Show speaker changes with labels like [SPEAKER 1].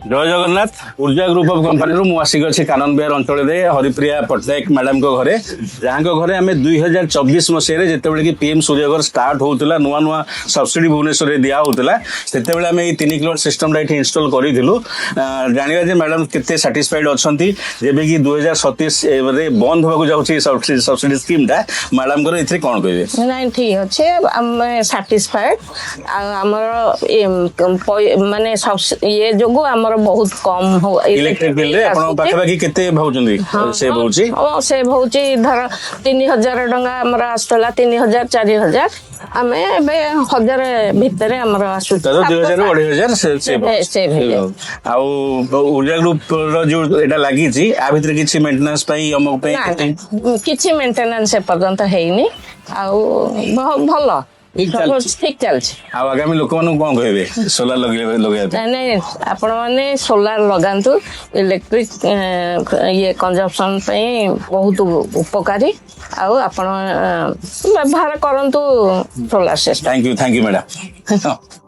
[SPEAKER 1] जय जगन्नाथ ऊर्जा group of company रु मुआसिक अच्छे कानन बिहार अंचल हरिप्रिया पट्टनायक मैडम को घरे जहाँ घरे आम 2024 मसीह जिते कि पीएम सूर्यघर स्टार्ट होता नुआ नुआ सब्सिडी भुवनेश्वर दिया होता से आम 3 किलोवाट सिस्टम ये इनस्टॉल करूँ जाना जे मैडम केते सैटिस्फाइड अच्छा जब कि 2027 बंद होगा जाऊँगी सब्सिडी स्कीम टा मैडम को ये कौन कहे
[SPEAKER 2] नहीं ठीक अच्छे सैटिस्फाइड माने ये जो आमर बहुत कम हो
[SPEAKER 1] इलेक्ट्रिक बिल रे आपण पाखापाखि केते भाउचंदी से भाउची
[SPEAKER 2] से भाउची धर 3000 टंका हमर आस्तला 3000 4000 आमे बे 1000 भितर हमर आसु
[SPEAKER 1] 2000 2000 से आ ऊर्जा ग्रुप रो जो एटा लागी छी आ भितर किछि मेंटेनेंस पई अमक पई
[SPEAKER 2] किछि मेंटेनेंस पर्यंत हेइनी आ भलो ठीक चलছে
[SPEAKER 1] आ आगामी लोक मानु कोन कहबे सोलार लगे
[SPEAKER 2] नहीं आपण माने सोलार लगांतु इलेक्ट्रिक ये कंजम्पशन पे बहुत उपकारी आ आपण व्यवहार करंतु solar system
[SPEAKER 1] thank you madam